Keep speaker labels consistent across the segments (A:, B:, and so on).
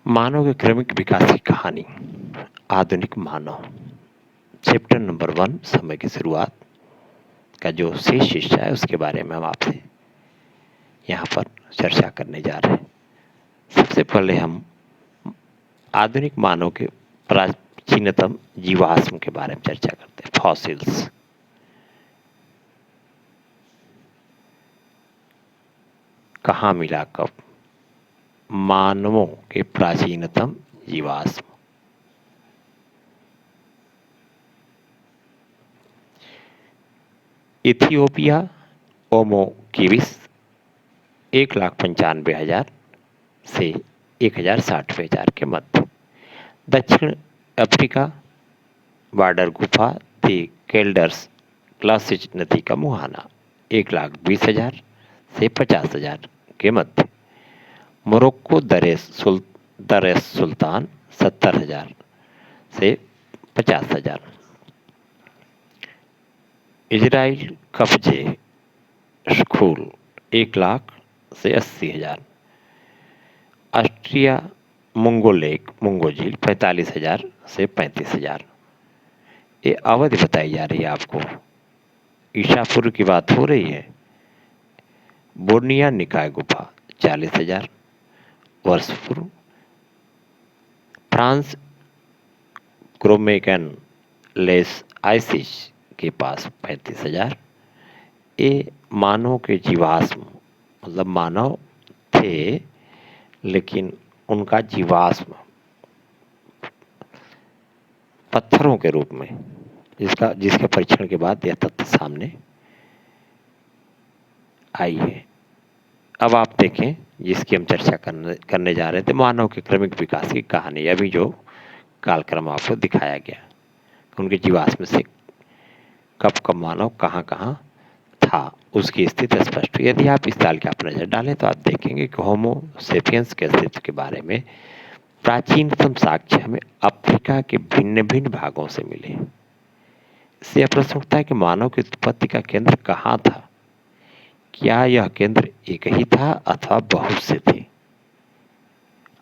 A: मानव के क्रमिक विकास की कहानी। आधुनिक मानव। चैप्टर नंबर 1 समय की शुरुआत का जो शेष हिस्सा है उसके बारे में हम आपसे यहाँ पर चर्चा करने जा रहे हैं। सबसे पहले हम आधुनिक मानव के प्राचीनतम जीवाश्म के बारे में चर्चा करते हैं। फॉसिल्स। कहाँ मिला, कब? मानवों के प्राचीनतम जीवाश्म। इथियोपिया, होमो किविस 1,95,000 से 1,60,000 के मध्य। दक्षिण अफ्रीका, बॉर्डर गुफा थी केल्डर्स क्लासिच नदी का मुहाना 1,20,000 से 50,000 के मध्य। मोरक्को दर सुल्तान 70,000 से 50,000। इजराइल कब्जे स्कूल 1,00,000 से 80,000। ऑस्ट्रिया मुंगो झील 45,000 से 35,000। ये अवधि बताई जा रही है आपको। ईसा पूर्व की बात हो रही है। बोर्निया निकाय गुफा 40,000 वर्ष पूर्व। फ्रांस क्रोमेगन लेस आइसिस के पास 35,000। ये मानव के जीवाश्म, मतलब मानव थे लेकिन उनका जीवाश्म पत्थरों के रूप में, जिसके परीक्षण के बाद यह तथ्य सामने आई है। अब आप देखें जिसकी हम चर्चा करने जा रहे थे, मानव के क्रमिक विकास की कहानी। अभी जो कालक्रम आपको दिखाया गया, उनके जीवाश्म से कब मानव कहाँ कहाँ था उसकी स्थिति स्पष्ट हुई। यदि आप इस ताल की आप नजर डालें तो आप देखेंगे कि होमो सेपियंस के अस्तित्व के बारे में प्राचीनतम साक्ष्य हमें अफ्रीका के भिन्न भिन्न भागों से मिले। इससे यह प्रश्न उठता है कि मानव की उत्पत्ति का केंद्र कहाँ था? क्या यह केंद्र एक ही था अथवा बहुत से थे?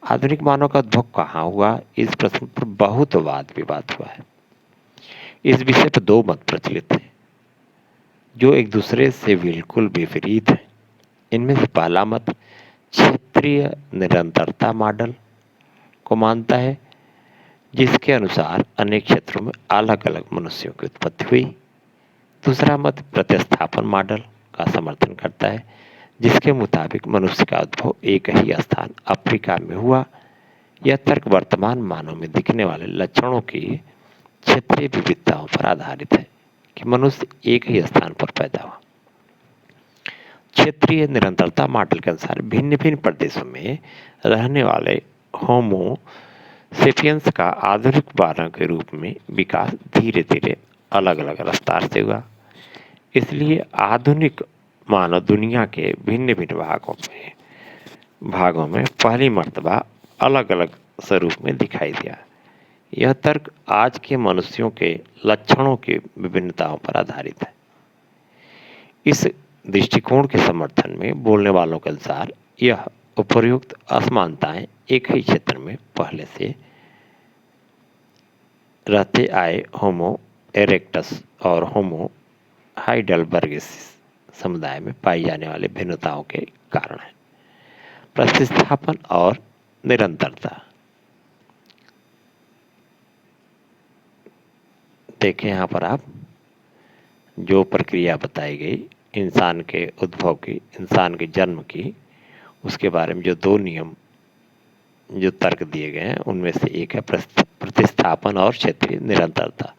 A: आधुनिक मानव का उद्भव कहाँ हुआ, इस प्रश्न पर बहुत वाद विवाद हुआ है। इस विषय पर दो मत प्रचलित हैं जो एक दूसरे से बिल्कुल विपरीत हैं। इनमें से पहला मत क्षेत्रीय निरंतरता मॉडल को मानता है, जिसके अनुसार अनेक क्षेत्रों में अलग अलग मनुष्यों की उत्पत्ति हुई। दूसरा मत प्रतिस्थापन मॉडल का समर्थन करता है, जिसके मुताबिक मनुष्य का उद्भव एक ही स्थान अफ्रीका में हुआ। यह तर्क वर्तमान मानव में दिखने वाले लक्षणों की क्षेत्रीय विविधताओं पर आधारित है कि मनुष्य एक ही स्थान पर पैदा हुआ। क्षेत्रीय निरंतरता मॉडल के अनुसार भिन्न भिन्न प्रदेशों में रहने वाले होमो सेपियंस का आधुनिक मानव के रूप में विकास धीरे धीरे अलग अलग रफ्तार से हुआ। इसलिए आधुनिक मानव दुनिया के भिन्न भिन्न भागों में पहली मर्तबा अलग अलग स्वरूप में दिखाई दिया। यह तर्क आज के मनुष्यों के लक्षणों की विभिन्नताओं पर आधारित है। इस दृष्टिकोण के समर्थन में बोलने वालों के अनुसार यह उपर्युक्त असमानताएं एक ही क्षेत्र में पहले से रहते आए होमो इरेक्टस और होमो हाइडेलबर्गिस समुदाय में पाई जाने वाले भिन्नताओं के कारण है। प्रतिस्थापन और निरंतरता। देखें यहाँ पर आप जो प्रक्रिया बताई गई इंसान के उद्भव की, इंसान के जन्म की, उसके बारे में जो दो नियम जो तर्क दिए गए हैं उनमें से एक है प्रतिस्थापन और क्षेत्रीय निरंतरता।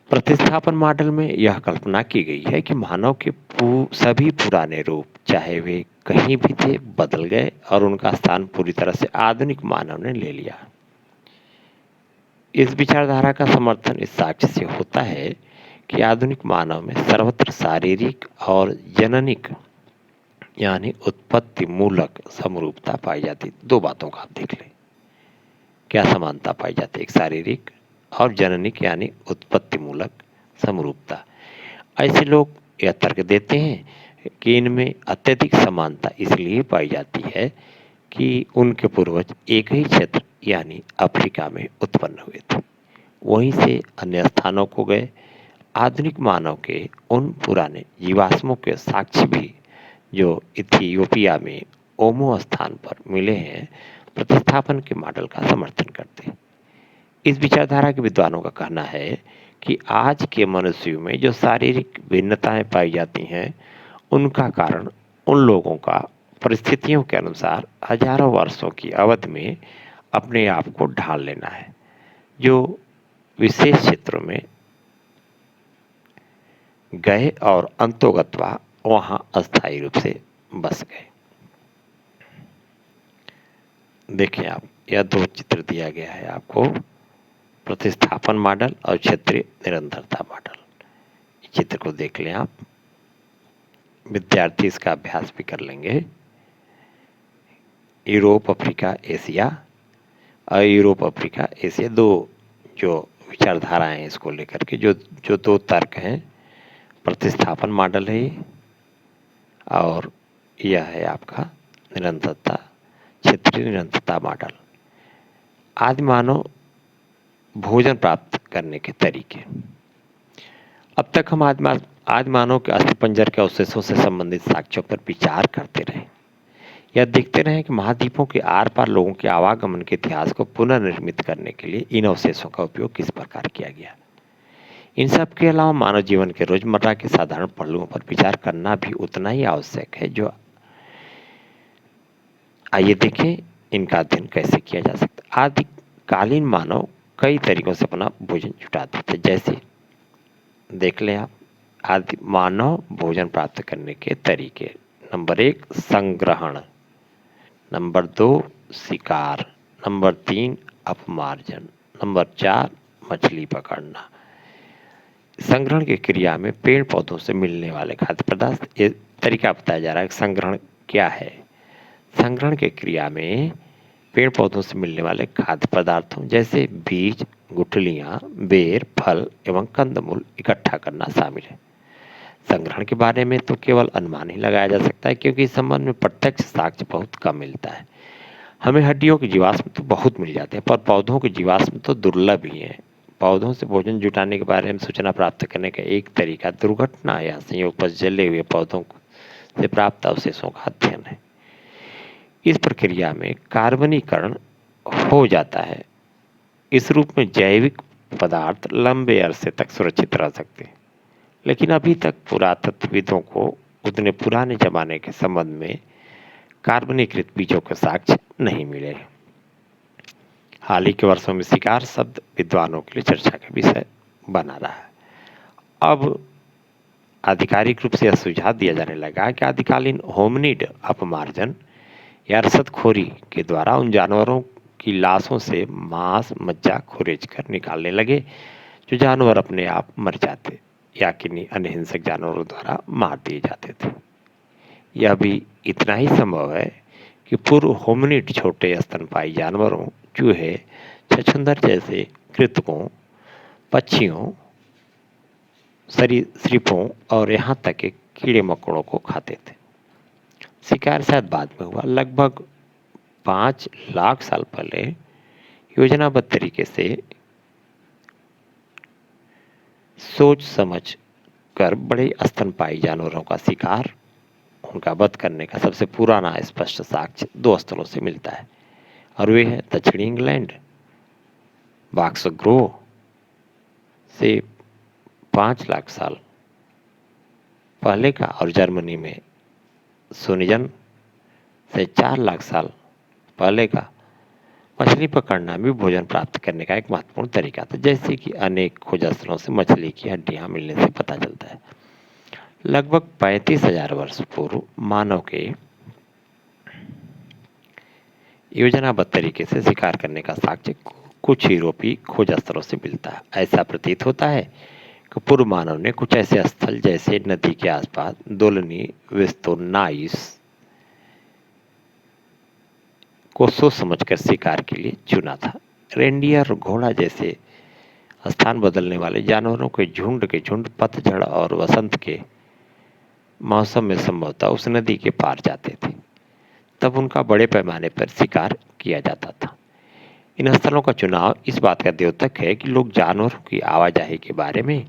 A: प्रतिस्थापन मॉडल में यह कल्पना की गई है कि मानव के सभी पुराने रूप, चाहे वे कहीं भी थे, बदल गए और उनका स्थान पूरी तरह से आधुनिक मानव ने ले लिया। इस विचारधारा का समर्थन इस साक्ष्य से होता है कि आधुनिक मानव में सर्वत्र शारीरिक और जननिक यानी उत्पत्ति मूलक समरूपता पाई जाती। दो बातों का आप देख लें, क्या समानता पाई जाती है? एक शारीरिक और जननिक यानी उत्पत्ति मूलक समरूपता। ऐसे लोग यह तर्क देते हैं कि इनमें अत्यधिक समानता इसलिए पाई जाती है कि उनके पूर्वज एक ही क्षेत्र यानी अफ्रीका में उत्पन्न हुए थे, वहीं से अन्य स्थानों को गए। आधुनिक मानव के उन पुराने जीवाश्मों के साक्ष्य भी जो इथियोपिया में ओमो स्थान पर मिले हैं, प्रतिस्थापन के मॉडल का समर्थन करते हैं। इस विचारधारा के विद्वानों का कहना है कि आज के मनुष्यों में जो शारीरिक भिन्नताएं पाई जाती हैं, उनका कारण उन लोगों का परिस्थितियों के अनुसार हजारों वर्षों की अवधि में अपने आप को ढाल लेना है, जो विशेष क्षेत्रों में गए और अंतोगत्वा वहां अस्थायी रूप से बस गए। देखिए आप, यह दो चित्र दिया गया है आपको, प्रतिस्थापन मॉडल और क्षेत्रीय निरंतरता मॉडल। इस चित्र को देख लें आप, विद्यार्थी इसका अभ्यास भी कर लेंगे। यूरोप, अफ्रीका, एशिया और यूरोप, अफ्रीका, एशिया, दो जो विचारधाराएं हैं इसको लेकर के जो दो तर्क हैं, प्रतिस्थापन मॉडल है ये, और यह है आपका निरंतरता, क्षेत्रीय निरंतरता मॉडल। आदि मानव भोजन प्राप्त करने के तरीके। अब तक हम आदि मानव के अस्थिपंजर के अवशेषों से संबंधित साक्ष्यों पर विचार करते रहे। यह देखते रहे कि महाद्वीपों के आर पार लोगों के आवागमन के इतिहास को पुनर्निर्मित करने के लिए इन अवशेषों का उपयोग किस प्रकार किया गया। इन सब के अलावा मानव जीवन के रोजमर्रा के साधारण पहलुओं पर विचार करना भी उतना ही आवश्यक है। जो आइए देखें इनका अध्ययन कैसे किया जा सकता। आदिकालीन मानव कई तरीकों से अपना भोजन जुटाते थे। जैसे देख लें आप, आदि मानव भोजन प्राप्त करने के तरीके। नंबर 1 संग्रहण, नंबर 2 शिकार, नंबर 3 अपमार्जन, नंबर 4 मछली पकड़ना। संग्रहण की क्रिया में पेड़ पौधों से मिलने वाले खाद्य पदार्थ, ये तरीका बताया जा रहा है। संग्रहण क्या है? संग्रहण की क्रिया में पेड़ पौधों से मिलने वाले खाद्य पदार्थों जैसे बीज, गुठलियां, बेर, फल एवं कंदमूल इकट्ठा करना शामिल है। संग्रहण के बारे में तो केवल अनुमान ही लगाया जा सकता है, क्योंकि इस संबंध में प्रत्यक्ष साक्ष्य बहुत कम मिलता है। हमें हड्डियों के जीवाश्म तो बहुत मिल जाते हैं, पर पौधों के जीवाश्म तो दुर्लभ ही हैं। पौधों से भोजन जुटाने के बारे में सूचना प्राप्त करने का एक तरीका दुर्घटना या संयोगवश जले हुए पौधों से प्राप्त अवशेषों का अध्ययन है। इस प्रक्रिया में कार्बनीकरण हो जाता है। इस रूप में जैविक पदार्थ लंबे अरसे तक सुरक्षित रह सकते हैं, लेकिन अभी तक पुरातत्वविदों को उतने पुराने जमाने के संबंध में कार्बनीकृत बीजों के साक्ष्य नहीं मिले। हाल ही के वर्षों में शिकार शब्द विद्वानों के लिए चर्चा का विषय बना रहा है। अब आधिकारिक रूप से यह सुझाव दिया जाने लगा कि आदिकालीन होमिनिड अपमार्जन या रसदखोरी के द्वारा उन जानवरों की लाशों से मांस मज्जा खुरेच कर निकालने लगे जो जानवर अपने आप मर जाते या किन्हीं अन्य हिंसक जानवरों द्वारा मार दिए जाते थे। यह भी इतना ही संभव है कि पूर्व होमिनिड छोटे स्तनपायी जानवरों, चूहे, छछूंदर जैसे कृंतकों, पक्षियों, सरीसृपों और यहाँ तक कि कीड़े मकोड़ों को खाते थे। शिकार शायद बाद में हुआ। लगभग 5 लाख साल पहले योजनाबद्ध तरीके से सोच समझ कर बड़े स्तनपायी जानवरों का शिकार, उनका वध करने का सबसे पुराना स्पष्ट साक्ष्य 2 स्थलों से मिलता है, और वे है दक्षिणी इंग्लैंड बॉक्सग्रो से 5 लाख साल पहले का, और जर्मनी में सोनिजन से 4 लाख साल पहले का। मछली पकड़ना भी भोजन प्राप्त करने का एक महत्वपूर्ण तरीका था, जैसे कि अनेक खोजस्थलों से मछली की हड्डियां मिलने से पता चलता है। लगभग 35,000 वर्ष पूर्व मानव के योजनाबद्ध तरीके से शिकार करने का साक्ष्य कुछ यूरोपीय खोजस्थलों से मिलता है। ऐसा प्रतीत होता है कि पूर्व मानव ने कुछ ऐसे स्थल जैसे नदी के आसपास दोलनी वेस्तोनाइस को सोच समझकर शिकार के लिए चुना था। रेंडियर और घोड़ा जैसे स्थान बदलने वाले जानवरों के झुंड पतझड़ और वसंत के मौसम में संभवतः उस नदी के पार जाते थे। तब उनका बड़े पैमाने पर शिकार किया जाता था। इन स्थलों का चुनाव इस बात का द्योतक है कि लोग जानवरों की आवाजाही के बारे में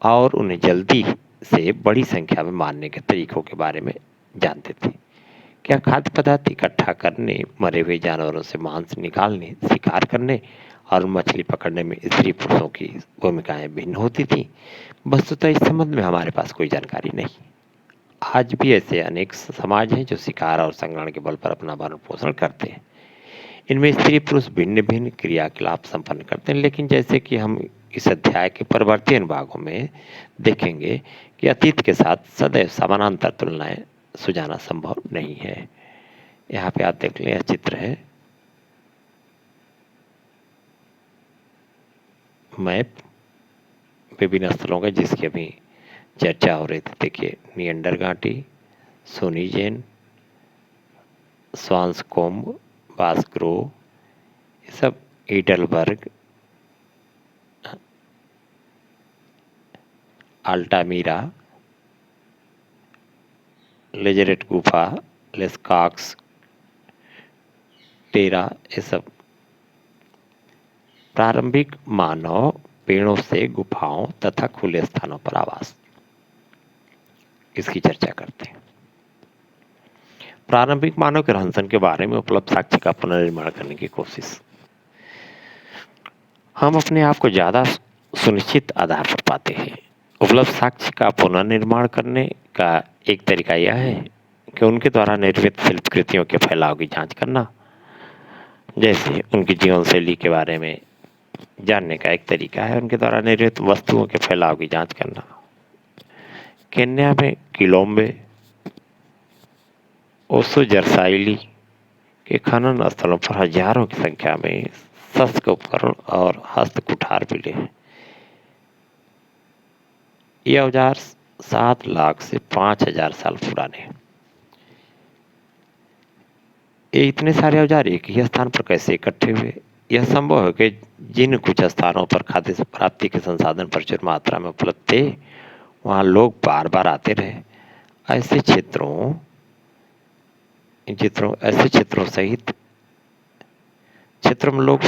A: और उन्हें जल्दी से बड़ी संख्या में मारने के तरीकों के बारे में जानते थे। क्या खाद्य पदार्थ इकट्ठा करने, मरे हुए जानवरों से मांस निकालने, शिकार करने और मछली पकड़ने में स्त्री पुरुषों की भूमिकाएं भिन्न होती थीं? वस्तुतः इस संबंध में हमारे पास कोई जानकारी नहीं। आज भी ऐसे अनेक समाज हैं जो शिकार और संग्रहण के बल पर अपना भरण पोषण करते हैं। इनमें स्त्री पुरुष भिन्न भिन्न क्रियाकलाप संपन्न करते हैं, लेकिन जैसे कि हम इस अध्याय के परवर्ती अनुभागों में देखेंगे कि अतीत के साथ सदैव समानांतर तुलनाएं सुझाना संभव नहीं है। यहाँ पे आप देख लें, यह चित्र है मैप विभिन्न स्थलों का जिसकी अभी चर्चा हो रही थी। देखिए, नियंडर घाटी, सोनीजेन, स्वांसकोम्ब, बास्ग्रो, ये सब ईडलबर्ग, अल्टामीरा, लेजरेट गुफा, लेस्काक्स, टेरा, ये सब प्रारंभिक मानव पेड़ों से गुफाओं तथा खुले स्थानों पर आवास, इसकी चर्चा करते हैं। प्रारंभिक मानव के रहन सहन के बारे में उपलब्ध साक्ष्य का पुनर्निर्माण करने की कोशिश। हम अपने आप को ज्यादा सुनिश्चित आधार पर पाते हैं। उपलब्ध साक्ष्य का पुनर्निर्माण करने का एक तरीका यह है कि उनके द्वारा निर्मित शिल्प कृतियों के फैलाव की जांच करना। जैसे उनकी जीवन शैली के बारे में जानने का एक तरीका है उनके द्वारा निर्मित वस्तुओं के फैलाव की जांच करना। केन्या में किलोम्बे, ओसो जरसाइली के खनन स्थलों पर हजारों की संख्या में शस्त्र उपकरण और हस्त कुठार मिले हैं। ये औजार 7 लाख से 5,000 साल पुराने हैं। ये इतने सारे औजार एक ही स्थान पर कैसे इकट्ठे हुए? यह संभव है कि जिन कुछ स्थानों पर खाद्य प्राप्ति के संसाधन प्रचुर मात्रा में उपलब्ध थे, वहां लोग बार बार आते रहे। ऐसे क्षेत्रों में लोग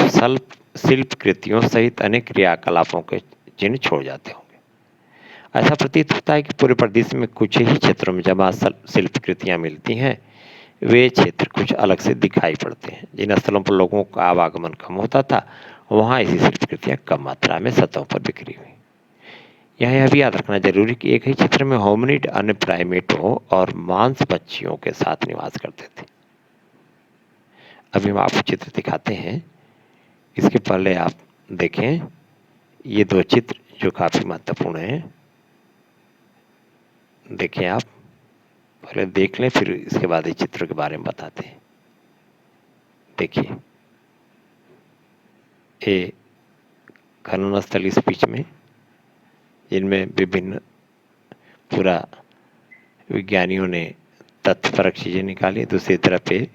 A: शिल्प कृतियों सहित अनेक क्रियाकलापों के चिन्ह छोड़ जाते होंगे। ऐसा प्रतीत होता है कि पूरे प्रदेश में कुछ ही क्षेत्रों में जहाँ शिल्प कृतियां मिलती हैं, वे क्षेत्र कुछ अलग से दिखाई पड़ते हैं। जिन स्थलों पर लोगों का आवागमन कम होता था, वहां ऐसी शिल्प कृतियां कम मात्रा में सतहों पर बिखरी हुई। यहाँ यह भी याद रखना जरूरी कि एक ही क्षेत्र में होमिनिड अन्य प्राइमेटों और मांस पक्षियों के साथ निवास करते थे। अभी हम आपको चित्र दिखाते हैं। इसके पहले आप देखें ये 2 चित्र जो काफी महत्वपूर्ण हैं। देखें, आप पहले देख लें, फिर इसके बाद इस चित्र के बारे में बताते हैं। देखिए, ये खनन स्थल इस बीच में, जिनमें विभिन्न पूरा विज्ञानियों ने तथ्यपरक चीजें निकाली। दूसरी तरफ पे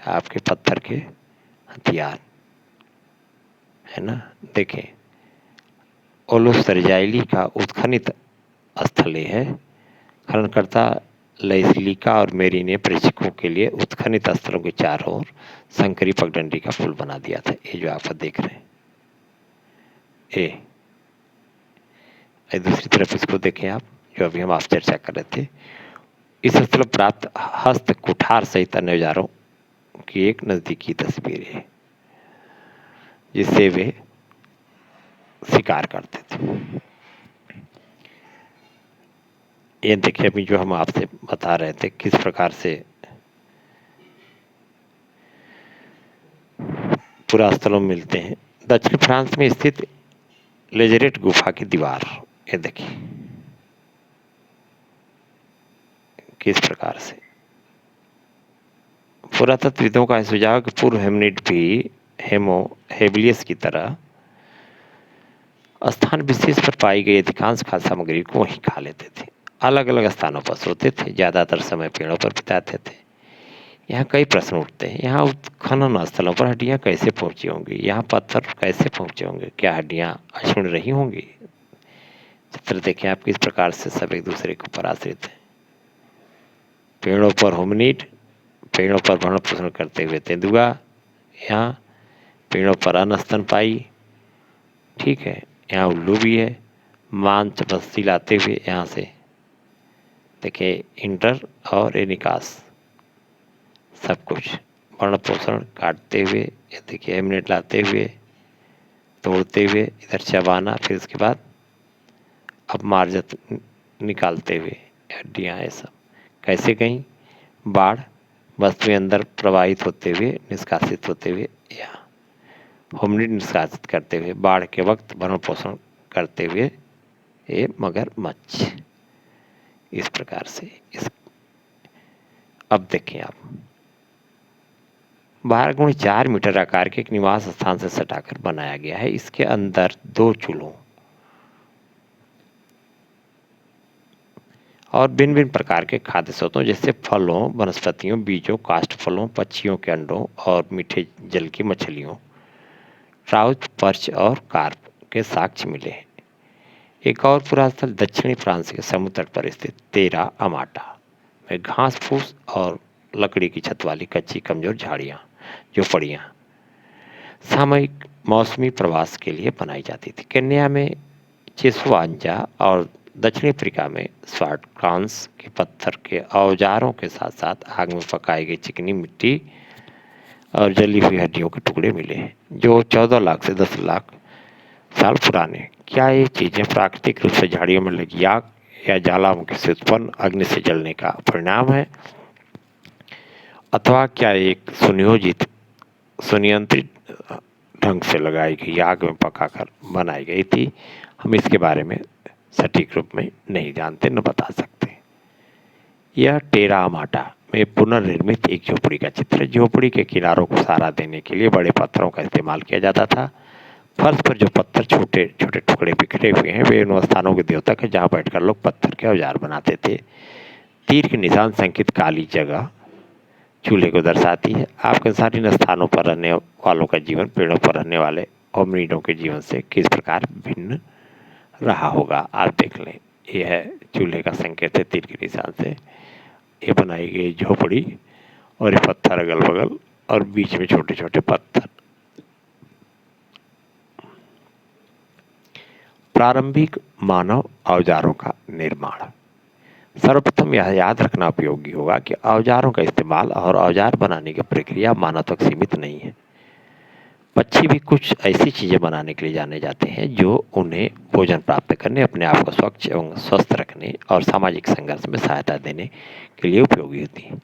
A: आपके पत्थर के हथियार है ना। देखें, ओलोसरजाइली का उत्खनित स्थल है। खननकर्ता लेस्लिका और मेरी ने परीक्षकों के लिए उत्खनित स्थलों के चारों ओर संकरी पगडंडी का पुल बना दिया था। ये जो आप देख रहे हैं, दूसरी तरफ इसको देखें आप, जो अभी हम आप चर्चा कर रहे थे। इस स्थल प्राप्त हस्त कुठार सहित अन्य औजारों की एक नजदीकी तस्वीर है जिससे वे शिकार करते थे। ये देखिए, अभी जो हम आपसे बता रहे थे किस प्रकार से पूरा स्थलों में मिलते हैं। दक्षिण फ्रांस में स्थित लेजरेट गुफा की दीवार, ये देखिए किस प्रकार से। पुरातत्वविदों का सुझाव कि पूर्व हेमनिड भी हेमो हेबिलियस की तरह स्थान विशेष पर पाई गई अधिकांश खाद्य सामग्री को वहीं खा लेते थे। अलग अलग स्थानों पर सोते थे, ज्यादातर समय पेड़ों पर बिताते थे। यहाँ कई प्रश्न उठते हैं। यहाँ उत्खनन स्थलों पर हड्डियां कैसे पहुंची होंगी? यहाँ पत्थर कैसे पहुंचे होंगे? क्या हड्डियां अक्षुण्ण रही होंगी? चित्र देखें आप, किस प्रकार से सब एक दूसरे के ऊपर आश्रित हैं। पेड़ों पर होमिनिड, पेड़ों पर भरण पोषण करते हुए तेंदुआ, यहाँ पेड़ों पर अन्न स्तनपायी, ठीक है। यहाँ उल्लू भी है, मांस बस्ती लाते हुए यहाँ से देखिए इंटर और निकास सब कुछ भरण पोषण काटते हुए, ये देखिए एमनेट लाते हुए, तोड़ते हुए, इधर चबाना, फिर उसके बाद अपमार्जत निकालते हुए हड्डियाँ, ये सब कैसे गई बाढ़, वस्तुएं अंदर प्रवाहित होते हुए, निष्कासित होते हुए, यहाँ होमनिड निष्कासित करते हुए, बाढ़ के वक्त भरण पोषण करते हुए ये मगरमच्छ, इस प्रकार से। इस अब देखें आप, 12x4 मीटर आकार के एक निवास स्थान से सटाकर बनाया गया है। इसके अंदर 2 चूल्हों और भिन्न भिन्न प्रकार के खाद्य स्रोतों जैसे फलों, वनस्पतियों, बीजों, काष्ठ फलों, पक्षियों के अंडों और मीठे जल की मछलियों, ट्राउट, पर्च और कार्प के साक्ष्य मिले हैं। एक और पुरास्थल दक्षिणी फ्रांस के समुद्र तट पर स्थित तेरा अमाटा में घास फूस और लकड़ी की छत वाली कच्ची कमजोर झाड़ियाँ, झोपड़ियाँ सामयिक मौसमी प्रवास के लिए बनाई जाती थी। केन्या में चेसुआंजा और दक्षिण अफ्रीका में स्वाटक्रॉन्स के पत्थर के औजारों के साथ साथ आग में पकाई गई चिकनी मिट्टी और जली हुई हड्डियों के टुकड़े मिले हैं, जो 14 लाख से 10 लाख साल पुराने। क्या ये चीजें प्राकृतिक रूप से झाड़ियों में लगी आग या ज्वालामुखी से उत्पन्न अग्नि से जलने का परिणाम है, अथवा क्या एक सुनियंत्रित ढंग से लगाई गई आग में पकाकर बनाई गई थी? हम इसके बारे में सटीक रूप में नहीं जानते, न बता सकते। यह टेरा अमाटा में पुनर्निर्मित एक झोपड़ी का चित्र है। झोपड़ी के किनारों को सहारा देने के लिए बड़े पत्थरों का इस्तेमाल किया जाता था। फर्श पर जो पत्थर छोटे छोटे टुकड़े बिखरे हुए हैं, वे उन स्थानों के द्योतक है जहाँ बैठकर लोग पत्थर के औजार बनाते थे। तीर के निशान संकेत काली जगह चूल्हे को दर्शाती है। आपके अनुसार इन स्थानों पर रहने वालों का जीवन पेड़ों पर रहने वाले होमिनिडों के जीवन से किस प्रकार भिन्न रहा होगा? आप देख लें, यह है चूल्हे का संकेत है तीर के निशान से। ये बनाई गई झोपड़ी और ये पत्थर अगल बगल और बीच में छोटे छोटे पत्थर। प्रारंभिक मानव औजारों का निर्माण। सर्वप्रथम यह याद रखना उपयोगी होगा कि औजारों का इस्तेमाल और औजार बनाने की प्रक्रिया मानव तक सीमित नहीं है। पक्षी भी कुछ ऐसी चीजें बनाने के लिए जाने जाते हैं जो उन्हें भोजन प्राप्त करने, अपने आप को स्वच्छ एवं स्वस्थ रखने और सामाजिक संघर्ष में सहायता देने के लिए उपयोगी होती हैं।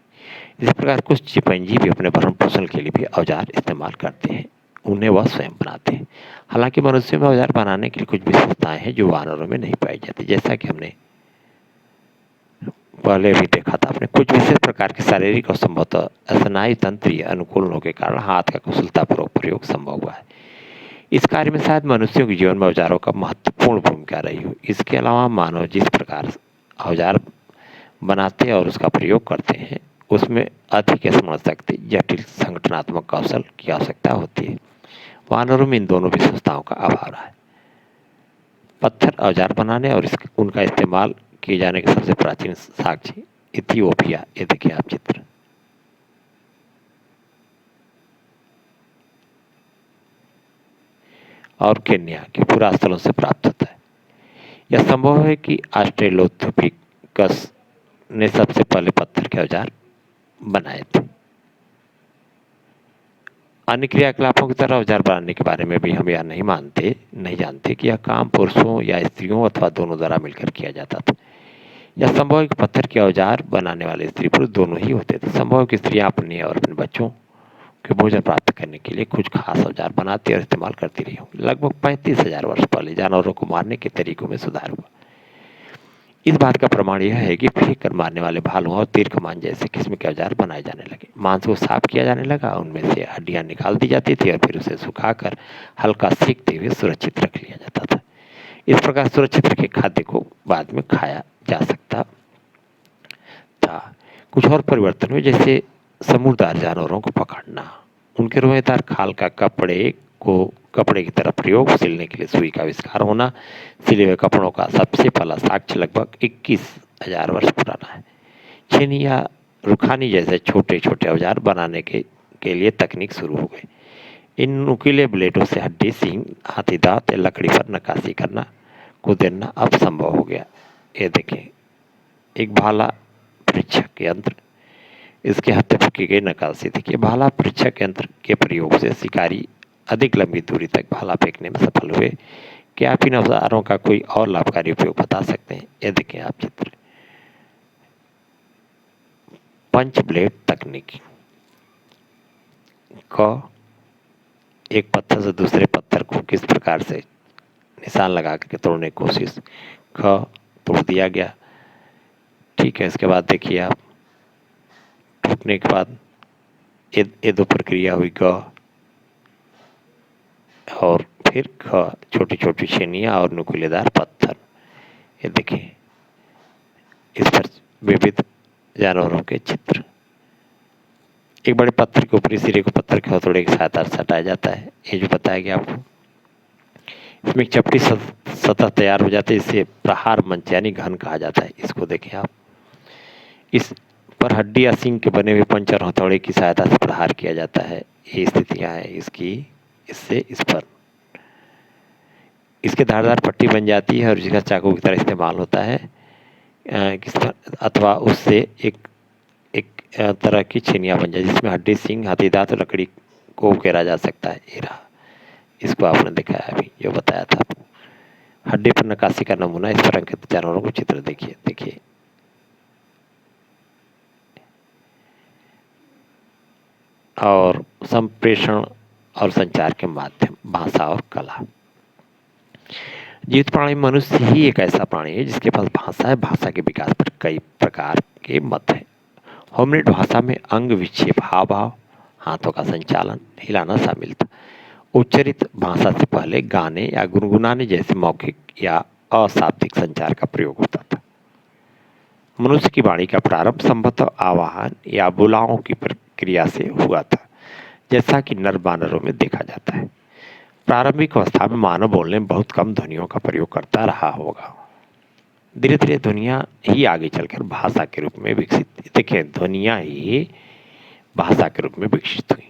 A: इसी प्रकार कुछ चिंपैंजी भी अपने भरण पोषण के लिए भी औजार इस्तेमाल करते हैं, उन्हें वह स्वयं बनाते हैं। हालांकि मनुष्यों में औजार बनाने की कुछ विशेषताएं हैं जो वानरों में नहीं पाई जाती, जैसा कि हमने पहले भी देखा था। आपने कुछ विशेष प्रकार के शारीरिक और संभवतः स्नायु तंत्रीय अनुकूलनों के कारण हाथ का कुशलतापूर्वक प्रयोग संभव हुआ है। इस कार्य में शायद मनुष्यों के जीवन में औजारों का महत्वपूर्ण भूमिका रही हो। इसके अलावा मानव जिस प्रकार औजार बनाते और उसका प्रयोग करते हैं, उसमें अधिक स्मरण शक्ति, जटिल संगठनात्मक कौशल की आवश्यकता होती है। वानरों में इन दोनों विशेषताओं का अभाव रहा है। पत्थर औजार बनाने और उनका इस्तेमाल किए जाने के सबसे प्राचीन साक्ष्य इथियोपिया, ये देखिए आप चित्र, और केन्या के पुरास्थलों से प्राप्त होता है। यह संभव है कि ऑस्ट्रेलोपिथेकस ने सबसे पहले पत्थर के औजार बनाए थे। अन्य क्रियाकलापों की तरह औजार बनाने के बारे में भी हम यह नहीं जानते कि यह काम पुरुषों या स्त्रियों अथवा दोनों द्वारा मिलकर किया जाता था। यह संभव है कि पत्थर के औजार बनाने वाले स्त्री पुरुष दोनों ही होते थे। संभव है कि स्त्रियां अपने और अपने बच्चों के भोजन प्राप्त करने के लिए कुछ खास औजार बनाती और इस्तेमाल करती रही होंगी। लगभग 35,000 वर्ष पहले जानवरों को मारने के तरीकों में सुधार हुआ। इस बात का प्रमाण यह है कि फेंक कर मारने वाले भालों और तीर कमान जैसे किस्म के औजार बनाए जाने लगे। मांस को साफ किया जाने लगा, उनमें से हड्डियां निकाल दी जाती थी और फिर उसे सुखाकर हल्का सेकते हुए सुरक्षित रख लिया जाता था। इस प्रकार सुरक्षित रखे खाद्य को बाद में खाया जा सकता था। कुछ और परिवर्तन हुए, जैसे समुद्रदार जानवरों को पकड़ना, उनके रोएदार खाल का कपड़े की तरह प्रयोग, सिलने के लिए सुई का आविष्कार होना। सिले हुए कपड़ों का सबसे पहला साक्ष्य लगभग 21,000 वर्ष पुराना है। छेनी या रुखानी जैसे छोटे छोटे औजार बनाने के लिए तकनीक शुरू हो गई। इन नुकीले ब्लेडों से हड्डी, सींग, हाथी दांत या लकड़ी पर नक्काशी करना, कुदेरना अब संभव हो गया। ये देखें, एक भाला परीक्षक यंत्र, इसके हत्थे पर की गई नक्काशी देखिए। भाला परीक्षक यंत्र के प्रयोग से शिकारी अधिक लंबी दूरी तक भाला फेंकने में सफल हुए। क्या आप इन औजारों का कोई और लाभकारी उपयोग बता सकते हैं? ये देखें आप चित्र, पंच ब्लेड तकनीक। क, एक पत्थर से दूसरे पत्थर को किस प्रकार से निशान लगा करके तोड़ने की कोशिश। ख, तोड़ दिया गया, ठीक है। इसके बाद देखिए आप, टूटने के बाद ये दो प्रक्रिया हुई, ग और फिर ख, छोटी छोटी छेनियाँ और नुकीलेदार पत्थर। ये देखिए, इस पर विविध जानवरों के चित्र। एक बड़े पत्थर के ऊपरी सिरे को पत्थर के हथौड़े की सहायता से हटाया जाता है। ये जो बताया गया आपको, इसमें एक चपटी सतह तैयार हो जाती है, इसे प्रहार मंच यानी घन कहा जाता है। इसको देखें आप, इस पर हड्डी या सींग के बने हुए पंच और हथौड़े की सहायता से प्रहार किया जाता है। ये स्थितियां हैं इसकी, इससे इस पर इसके धारदार पट्टी बन जाती है और जिसका चाकू की तरह इस्तेमाल होता है, अथवा उससे एक तरह की छेनियाँ बन जाए जिसमें हड्डी, सींग, हाथी दांत और लकड़ी को उकेरा जा सकता है। ये रहा, इसको आपने दिखाया अभी, जो बताया था आपको। हड्डी पर नक्काशी का नमूना, इस पर अंकित जानवरों को चित्र देखिए। देखिए, और संप्रेषण और संचार के माध्यम, भाषा और कला। जीवित प्राणी मनुष्य ही एक ऐसा प्राणी है जिसके पास भाषा है। भाषा के विकास पर कई प्रकार के मत हैं। होमिनिड भाषा में अंग विक्षेप, हाव भाव, हाथों का संचालन, हिलाना शामिल था। उच्चरित भाषा से पहले गाने या गुनगुनाने जैसे मौखिक या अशाब्दिक संचार का प्रयोग होता था। मनुष्य की वाणी का प्रारंभ संभवतः आवाहन या बुलाओं की प्रक्रिया से हुआ था, जैसा कि नर बानरों में देखा जाता है। प्रारंभिक अवस्था में मानव बोलने में बहुत कम ध्वनियों का प्रयोग करता रहा होगा। धीरे धीरे ध्वनियाँ ही आगे चलकर भाषा के रूप में विकसित, देखें, ध्वनियाँ ही भाषा के रूप में विकसित हुई।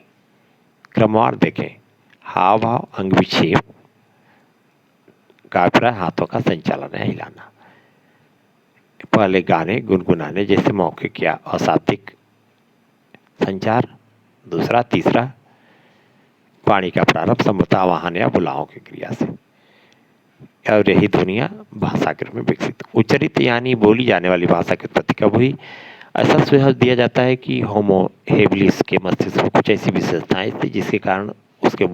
A: क्रमवार देखें, हाव भाव, अंग विक्षेप, काफिरा, हाथों का संचालन है, हिलाना। पहले गाने गुनगुनाने जैसे मौखिक या अशाब्दिक संचार। दूसरा, तीसरा, वाणी का प्रारंभ संभवतः आवाहन या बुलाओं की क्रिया से, और यही ध्वनियाँ भाषा के रूप में विकसित। उच्चरित यानी बोली जाने वाली भाषा की उत्पत्ति कब हुई? ऐसा सुझाव दिया जाता है कि होमो हेबिलिस के मस्तिष्क में कुछ ऐसी विशेषताएं थी जिसके कारण उसके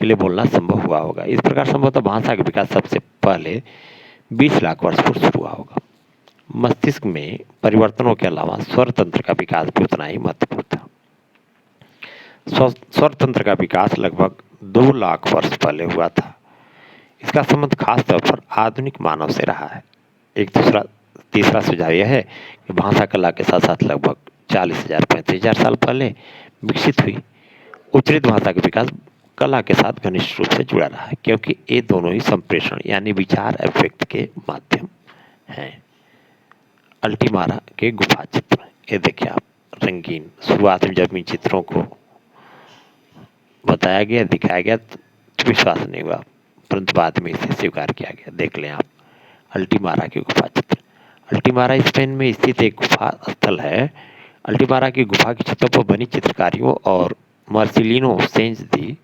A: लिए बोलना संभव हुआ होगा। इस प्रकार संभवतः भाषा का विकास सबसे पहले 20 लाख वर्ष पूर्व शुरू हुआ होगा। मस्तिष्क में परिवर्तनों के अलावा स्वर तंत्र का विकास भी उतना ही महत्वपूर्ण था। स्वर तंत्र का विकास लगभग 2 लाख वर्ष पहले हुआ था। इसका संबंध खास तौर पर आधुनिक मानव से रहा है। तीसरा सुझाव यह है कि भाषा कला के साथ साथ लगभग 40,000-35,000 साल पहले विकसित हुई। उच्चरित भाषा का विकास कला के साथ घनिष्ठ रूप से जुड़ा रहा है, क्योंकि ये दोनों ही संप्रेषण यानी विचार अभिव्यक्ति के माध्यम हैं। अल्टीमारा के गुफा चित्र, ये देखिए आप, रंगीन। शुरुआत में जब इन चित्रों को बताया गया, दिखाया गया तो विश्वास नहीं हुआ, परंतु बाद में इसे स्वीकार किया गया। देख लें आप, अल्टीमारा की गुफा चित्र। अल्टीमारा स्पेन में स्थित एक गुफा स्थल है। अल्टीमारा की गुफा की छतों पर बनी चित्रकारियों और मार्सिलिनो सेंज दी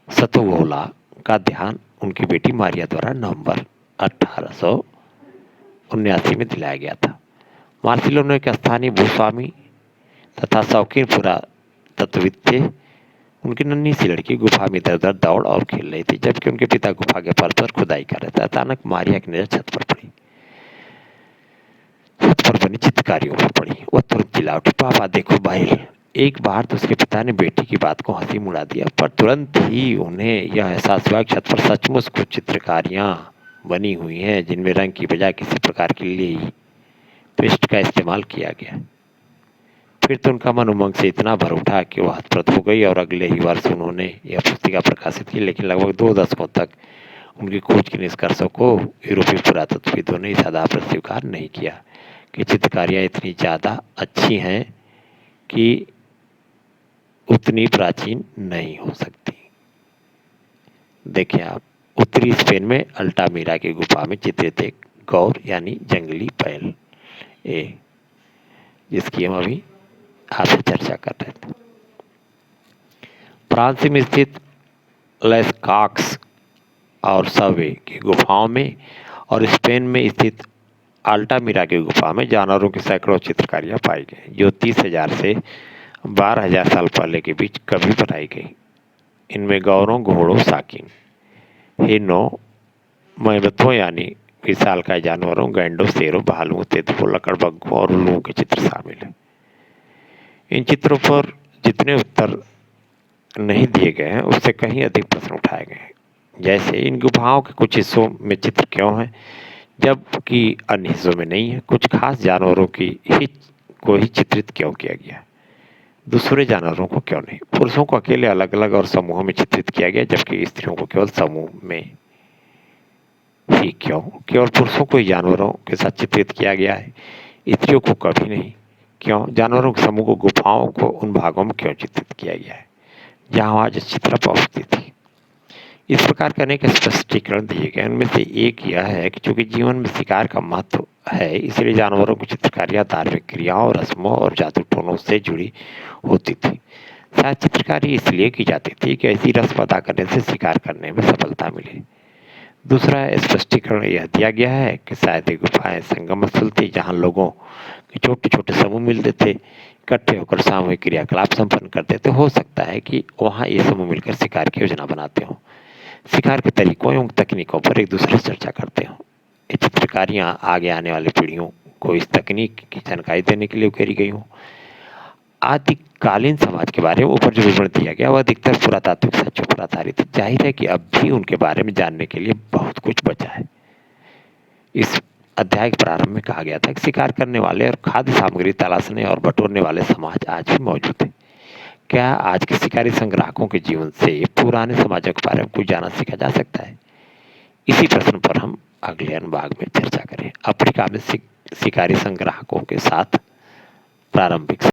A: सतोवोला का ध्यान उनकी बेटी मारिया द्वारा नवंबर 1879 में दिलाया गया था। मार्सिलिनो एक स्थानीय भूस्वामी तथा शौकीन पुरातत्वविद थे। उनकी नन्ही सी लड़की गुफा में इधर उधर दौड़ और खेल रही थी, जबकि उनके पिता गुफा के फर्श पर खुदाई कर रहे थे। अचानक मारिया की नजर छत पर पड़ी। छत पर बनी चित्रकारियों पर पड़ी। वह तुरंत चिल्ला उठी, पापा देखो बाइल। एक बार तो उसके पिता ने बेटी की बात को हंसी मुड़ा दिया, पर तुरंत ही उन्हें यह एहसास हुआ कि छत पर सचमुच कुछ चित्रकारियां बनी हुई हैं जिनमें रंग की बजाय किसी प्रकार की लेई पेस्ट का इस्तेमाल किया गया। फिर तो उनका मन उमंग से इतना भर उठा कि वह हतप्रभ हो गई और अगले ही वर्ष उन्होंने यह पुस्तिका प्रकाशित की। लेकिन लगभग 2 दशकों तक उनकी खोज के निष्कर्षों को यूरोपीय पुरातत्वविदों ने इस आधार पर स्वीकार नहीं किया कि चित्रकारियाँ इतनी ज़्यादा अच्छी हैं कि उतनी प्राचीन नहीं हो सकती। देखिए आप, उत्तरी स्पेन में अल्टामीरा की गुफा में चित्रित एक गौर यानी जंगली बैल जिसकी हम अभी आपसे चर्चा कर रहे थे। फ्रांस में स्थित लेस्काक्स और सवे की गुफाओं में और स्पेन में स्थित अल्टामीरा की गुफा में जानवरों की सैकड़ों चित्रकारियां पाई गई, जो 30,000 से 12,000 साल पहले के बीच कभी बनाई गई। इनमें गौरों, घोड़ों, साकिन, हिरणों, मैमथों यानी विशालकाय जानवरों, गैंडों, शेरों, भालुओं, तेंदुओं, लकड़बग्घों और उल्लुओं के चित्र शामिल हैं। इन चित्रों पर जितने उत्तर नहीं दिए गए हैं उससे कहीं अधिक प्रश्न उठाए गए हैं। जैसे इन गुफाओं के कुछ हिस्सों में चित्र क्यों हैं जबकि अन्य हिस्सों में नहीं है? कुछ खास जानवरों को ही चित्रित क्यों किया गया, दूसरे जानवरों को क्यों नहीं? पुरुषों को अकेले, अलग अलग और समूहों में चित्रित किया गया जबकि स्त्रियों को केवल समूह में ही क्यों? केवल पुरुषों को ही जानवरों के साथ चित्रित किया गया है, स्त्रियों को कभी नहीं? क्यों? जानवरों के समूह को, गुफाओं को उन भागों में क्यों चित्रित किया गया है जहां आज चित्र पहुंचती थी? इस प्रकार के अनेक स्पष्टीकरण दिए गए। उनमें से एक यह है कि चूंकि जीवन में शिकार का महत्व है, इसलिए जानवरों की चित्रकारियां धार्मिक क्रियाओं, रस्मों और जादू टोनों से जुड़ी होती थी। शायद चित्रकारी इसलिए की जाती थी कि ऐसी रस्म अदा करने से शिकार करने में सफलता मिले। दूसरा स्पष्टीकरण यह दिया गया है कि शायद ये गुफाएं संगम स्थल थी जहां लोगों के छोटे छोटे समूह मिलते थे, इकट्ठे होकर सामूहिक क्रियाकलाप संपन्न करते थे। हो सकता है कि वहां ये समूह मिलकर शिकार की योजना बनाते हों, शिकार के तरीकों एवं तकनीकों पर एक दूसरे से चर्चा करते हों। ये चित्रकारियां आगे आने वाली पीढ़ियों को इस तकनीक की जानकारी देने के लिए उकेरी गई हों। आदिकालीन समाज के बारे में ऊपर जो विवरण दिया गया वह अधिकतर पुरातात्विक सच्चों पर आधारित है। जाहिर है कि अब भी उनके बारे में जानने के लिए बहुत कुछ बचा है। इस अध्याय के प्रारंभ में कहा गया था कि शिकार करने वाले और खाद्य सामग्री तलाशने और बटोरने वाले समाज आज भी मौजूद है। क्या आज के शिकारी संग्राहकों के जीवन से पुराने समाजों के बारे में कुछ जाना सीखा जा सकता है? इसी प्रश्न पर हम अगले अनुभाग में चर्चा करें। अफ्रीका में शिकारी संग्राहकों के साथ प्रारंभिक